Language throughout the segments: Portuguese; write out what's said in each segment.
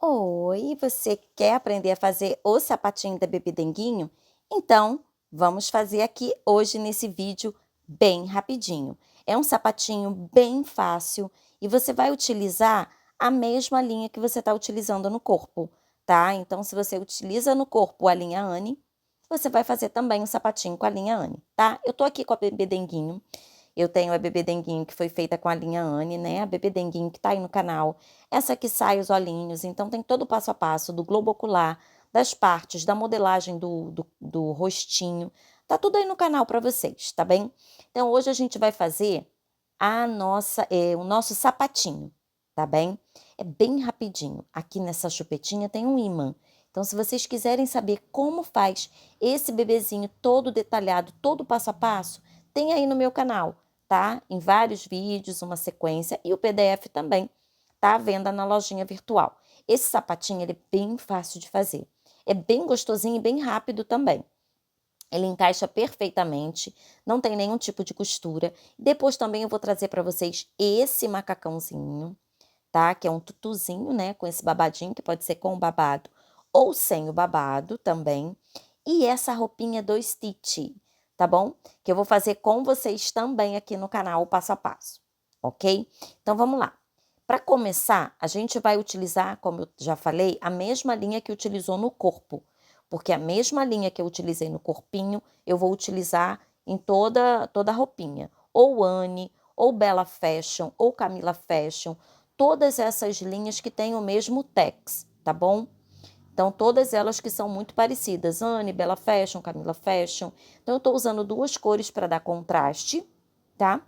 Oi, você quer aprender a fazer o sapatinho da Bebê Denguinho? Então, vamos fazer aqui hoje nesse vídeo bem rapidinho. É um sapatinho bem fácil e você vai utilizar a mesma linha que você está utilizando no corpo, tá? Então, se você utiliza no corpo a linha Anne, você vai fazer também um sapatinho com a linha Anne, tá? Eu tô aqui com a Bebê Denguinho. Eu tenho a Bebê Denguinho que foi feita com a linha Anne, né? A Bebê Denguinho que tá aí no canal. Essa que sai os olhinhos, então tem todo o passo a passo do globo ocular, das partes, da modelagem do rostinho. Tá tudo aí no canal para vocês, tá bem? Então hoje a gente vai fazer o nosso sapatinho, tá bem? É bem rapidinho. Aqui nessa chupetinha tem um ímã. Então, se vocês quiserem saber como faz esse bebezinho todo detalhado, todo passo a passo, tem aí no meu canal, tá? Em vários vídeos, uma sequência e o PDF também tá à venda na lojinha virtual. Esse sapatinho ele é bem fácil de fazer. É bem gostosinho e bem rápido também. Ele encaixa perfeitamente, não tem nenhum tipo de costura. Depois também eu vou trazer para vocês esse macacãozinho, tá? Que é um tutuzinho, né? Com esse babadinho, que pode ser com o babado ou sem o babado também. E essa roupinha do Stitch, tá bom? Que eu vou fazer com vocês também aqui no canal, o passo a passo, ok? Então, vamos lá. Para começar, a gente vai utilizar, como eu já falei, a mesma linha que utilizou no corpo. Porque a mesma linha que eu utilizei no corpinho, eu vou utilizar em toda a roupinha. Ou Anne, ou Bella Fashion, ou Camila Fashion. Todas essas linhas que têm o mesmo tex, tá bom? Então, todas elas que são muito parecidas. Anne, Bella Fashion, Camila Fashion. Então, eu tô usando duas cores para dar contraste, tá?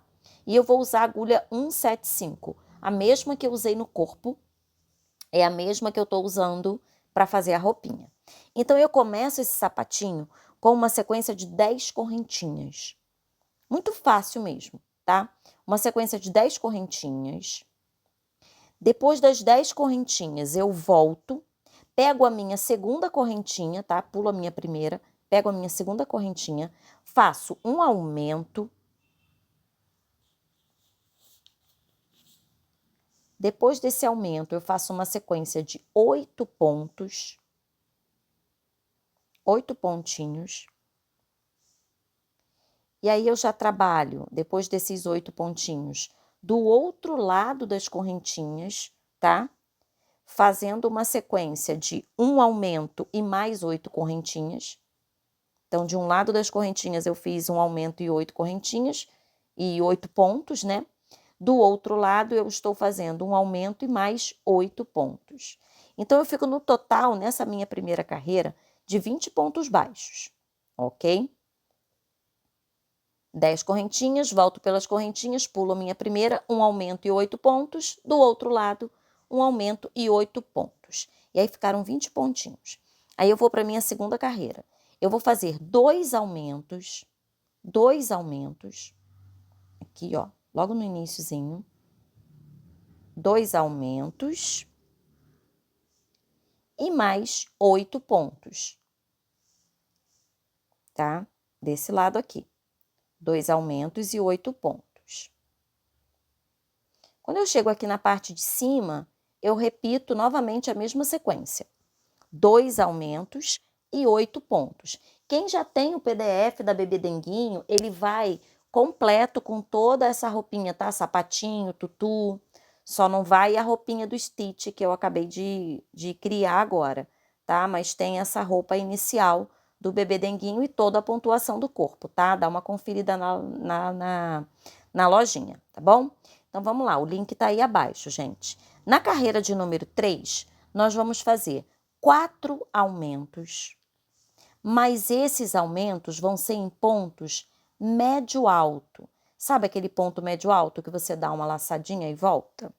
E eu vou usar a agulha 175. A mesma que eu usei no corpo, é a mesma que eu tô usando para fazer a roupinha. Então, eu começo esse sapatinho com uma sequência de 10 correntinhas. Muito fácil mesmo, tá? Uma sequência de 10 correntinhas. Depois das 10 correntinhas, eu volto, pego a minha segunda correntinha, tá? Pulo a minha primeira, pego a minha segunda correntinha, faço um aumento. Depois desse aumento, eu faço uma sequência de 8 pontos, 8 pontinhos. E aí eu já trabalho, depois desses 8 pontinhos, do outro lado das correntinhas, tá? Fazendo uma sequência de um aumento e mais 8 correntinhas. Então, de um lado das correntinhas eu fiz um aumento e 8 correntinhas e 8 pontos, né? Do outro lado eu estou fazendo um aumento e mais 8 pontos. Então, eu fico no total, nessa minha primeira carreira, de 20 pontos baixos, ok? 10 correntinhas, volto pelas correntinhas, pulo a minha primeira, um aumento e 8 pontos. Do outro lado, um aumento e 8 pontos. E aí ficaram 20 pontinhos. Aí eu vou para a minha segunda carreira. Eu vou fazer dois aumentos, aqui ó, logo no iniciozinho, 2 aumentos e mais 8 pontos, tá? Desse lado aqui, 2 aumentos e 8 pontos. Quando eu chego aqui na parte de cima, eu repito novamente a mesma sequência. 2 aumentos e 8 pontos. Quem já tem o PDF da Bebê Denguinho, ele vai completo com toda essa roupinha, tá? Sapatinho, tutu. Só não vai a roupinha do Stitch que eu acabei de criar agora, tá? Mas tem essa roupa inicial do Bebê Denguinho e toda a pontuação do corpo, tá? Dá uma conferida na lojinha, tá bom? Então, vamos lá, o link tá aí abaixo, gente. Na carreira de número 3, nós vamos fazer 4 aumentos, mas esses aumentos vão ser em pontos médio-alto. Sabe aquele ponto médio-alto que você dá uma laçadinha e volta?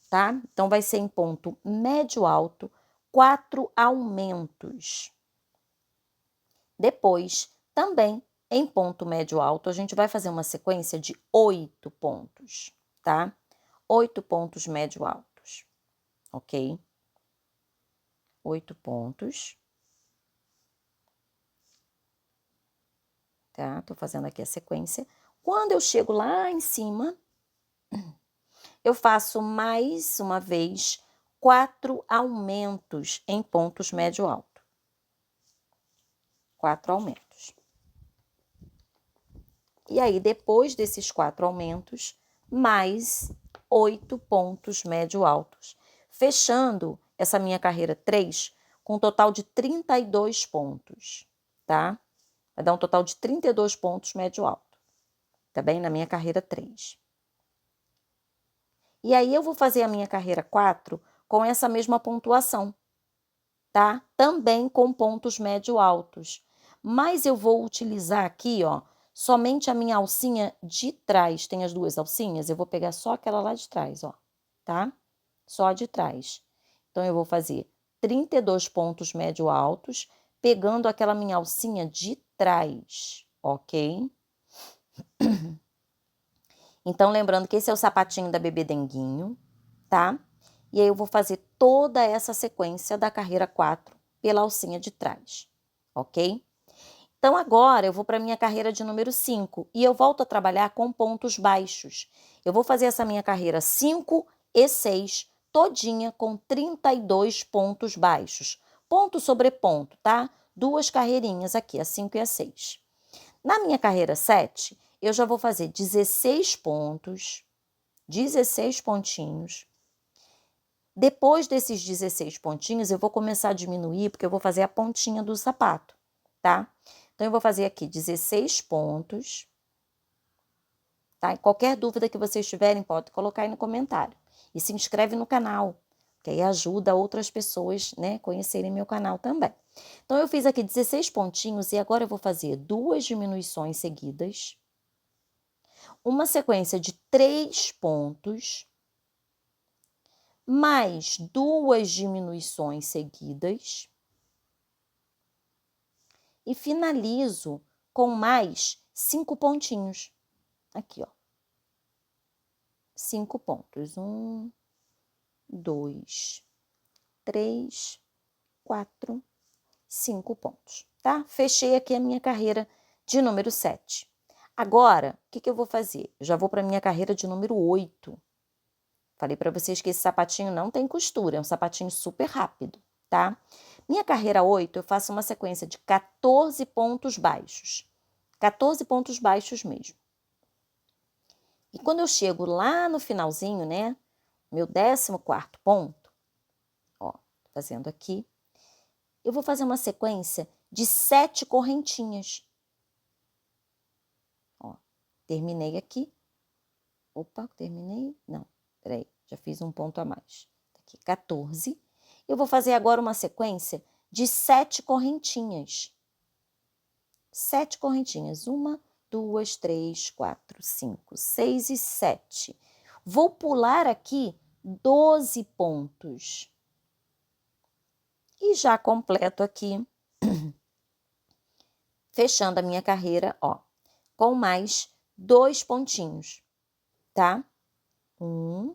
Tá? Então, vai ser em ponto médio-alto, 4 aumentos. Depois, também em ponto médio-alto, a gente vai fazer uma sequência de 8 pontos, tá? 8 pontos médio-altos, ok? 8 pontos. Tá? Tô fazendo aqui a sequência. Quando eu chego lá em cima, eu faço mais uma vez 4 aumentos em pontos médio alto. 4 aumentos. E aí, depois desses 4 aumentos, mais 8 pontos médio altos, fechando essa minha carreira 3 com um total de 32 pontos, tá? Vai dar um total de 32 pontos médio alto, tá bem? Na minha carreira 3. E aí, eu vou fazer a minha carreira 4 com essa mesma pontuação, tá? Também com pontos médio altos. Mas eu vou utilizar aqui, ó, somente a minha alcinha de trás. Tem as duas alcinhas, eu vou pegar só aquela lá de trás, ó, tá? Só a de trás. Então, eu vou fazer 32 pontos médio altos, pegando aquela minha alcinha de trás, ok? Então, lembrando que esse é o sapatinho da Bebê Denguinho, tá? E aí, eu vou fazer toda essa sequência da carreira 4 pela alcinha de trás, ok? Então, agora eu vou para a minha carreira de número 5 e eu volto a trabalhar com pontos baixos. Eu vou fazer essa minha carreira 5 e 6 todinha com 32 pontos baixos. Ponto sobre ponto, tá? 2 carreirinhas aqui, a 5 e a 6. Na minha carreira 7, eu já vou fazer 16 pontos, 16 pontinhos. Depois desses 16 pontinhos, eu vou começar a diminuir, porque eu vou fazer a pontinha do sapato, tá? Então, eu vou fazer aqui 16 pontos, tá? E qualquer dúvida que vocês tiverem, pode colocar aí no comentário. E se inscreve no canal, que aí ajuda outras pessoas, né, conhecerem meu canal também. Então, eu fiz aqui 16 pontinhos e agora eu vou fazer 2 diminuições seguidas, uma sequência de 3 pontos, mais 2 diminuições seguidas e finalizo com mais 5 pontinhos. Aqui, ó. 5 pontos. 1, 2, 3, 4, 5 pontos, tá? Fechei aqui a minha carreira de número 7. Agora, o que eu vou fazer? Eu já vou para a minha carreira de número 8. Falei para vocês que esse sapatinho não tem costura, é um sapatinho super rápido, tá? Minha carreira 8, eu faço uma sequência de 14 pontos baixos. 14 pontos baixos mesmo. E quando eu chego lá no finalzinho, né, meu 14º ponto, ó, fazendo aqui, eu vou fazer uma sequência de 7 correntinhas. Ó, terminei aqui. Opa, terminei? Não, peraí, já fiz um ponto a mais. Aqui, 14. Eu vou fazer agora uma sequência de 7 correntinhas. 7 correntinhas. 1, 2, 3, 4, 5, 6 e 7. Vou pular aqui 12 pontos. E já completo aqui, fechando a minha carreira, ó, com mais 2 pontinhos, tá? 1,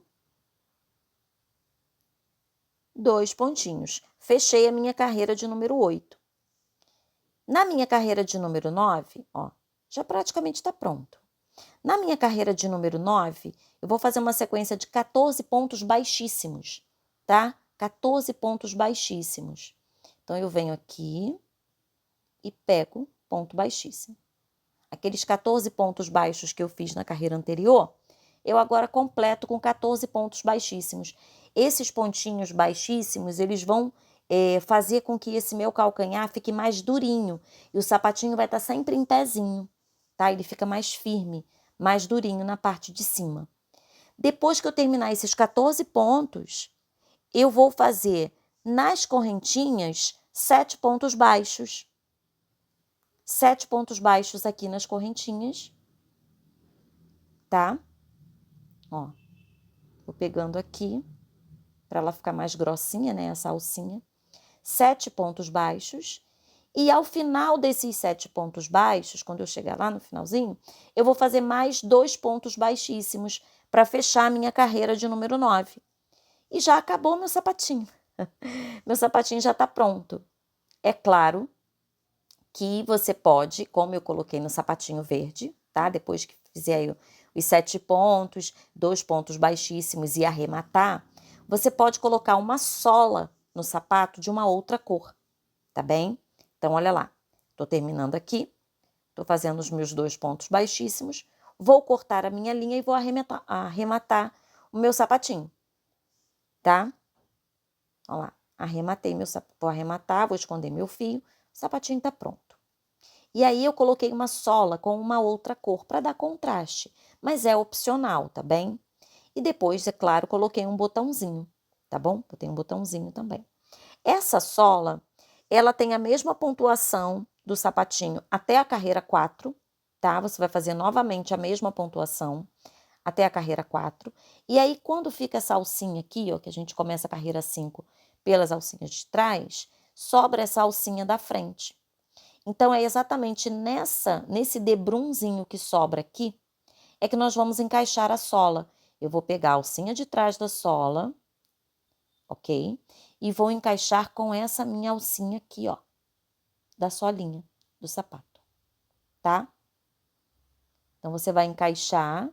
2 pontinhos. Fechei a minha carreira de número 8. Na minha carreira de número 9, ó, já praticamente está pronto. Na minha carreira de número 9, eu vou fazer uma sequência de 14 pontos baixíssimos, tá? 14 pontos baixíssimos. Então, eu venho aqui e pego ponto baixíssimo. Aqueles 14 pontos baixos que eu fiz na carreira anterior, eu agora completo com 14 pontos baixíssimos. Esses pontinhos baixíssimos, eles vão fazer com que esse meu calcanhar fique mais durinho. E o sapatinho vai estar sempre em pezinho, tá? Ele fica mais firme, mais durinho na parte de cima. Depois que eu terminar esses 14 pontos, eu vou fazer nas correntinhas 7 pontos baixos. 7 pontos baixos aqui nas correntinhas, tá? Ó, vou pegando aqui, para ela ficar mais grossinha, né, essa alcinha. 7 pontos baixos. E ao final desses 7 pontos baixos, quando eu chegar lá no finalzinho, eu vou fazer mais 2 pontos baixíssimos para fechar a minha carreira de número 9. E já acabou meu sapatinho. Meu sapatinho já está pronto. É claro que você pode, como eu coloquei no sapatinho verde, tá? Depois que fizer aí os 7 pontos, 2 pontos baixíssimos e arrematar, Você pode colocar uma sola no sapato de uma outra cor, tá bem? Então, olha lá, tô terminando aqui, tô fazendo os meus 2 pontos baixíssimos, vou cortar a minha linha e vou arrematar o meu sapatinho, tá? Olha lá, arrematei meu sapato, vou arrematar, vou esconder meu fio, o sapatinho tá pronto. E aí eu coloquei uma sola com uma outra cor para dar contraste, mas é opcional, tá bem? E depois, é claro, coloquei um botãozinho, tá bom? Botei um botãozinho também. Essa sola, ela tem a mesma pontuação do sapatinho até a carreira 4, tá? Você vai fazer novamente a mesma pontuação até a carreira 4. E aí, quando fica essa alcinha aqui, ó, que a gente começa a carreira 5 pelas alcinhas de trás, sobra essa alcinha da frente. Então, é exatamente nesse debrunzinho que sobra aqui, é que nós vamos encaixar a sola. Eu vou pegar a alcinha de trás da sola, ok? E vou encaixar com essa minha alcinha aqui, ó, da solinha do sapato, tá? Então, você vai encaixar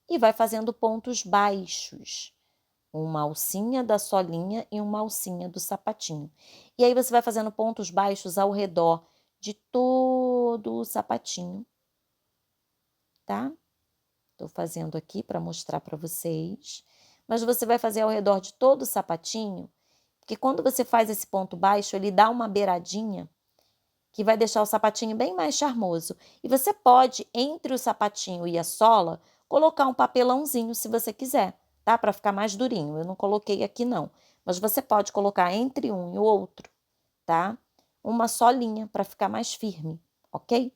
e vai fazendo pontos baixos. Uma alcinha da solinha e uma alcinha do sapatinho. E aí, você vai fazendo pontos baixos ao redor de todo o sapatinho, tá? Tô fazendo aqui para mostrar para vocês. Mas você vai fazer ao redor de todo o sapatinho, porque quando você faz esse ponto baixo, ele dá uma beiradinha que vai deixar o sapatinho bem mais charmoso. E você pode, entre o sapatinho e a sola, colocar um papelãozinho se você quiser, tá? Para ficar mais durinho. Eu não coloquei aqui não, mas você pode colocar entre um e o outro, tá? Uma solinha para ficar mais firme, ok?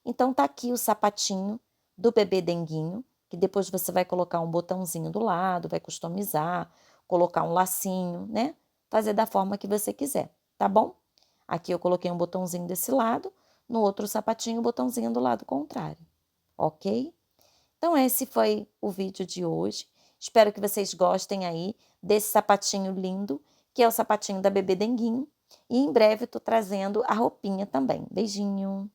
Então tá aqui o sapatinho do bebê denguinho, que depois você vai colocar um botãozinho do lado, vai customizar, colocar um lacinho, né? Fazer da forma que você quiser, tá bom? Aqui eu coloquei um botãozinho desse lado, no outro sapatinho, o botãozinho do lado contrário, ok? Então, esse foi o vídeo de hoje. Espero que vocês gostem aí desse sapatinho lindo, que é o sapatinho da Bebê Denguinho. E em breve eu tô trazendo a roupinha também. Beijinho!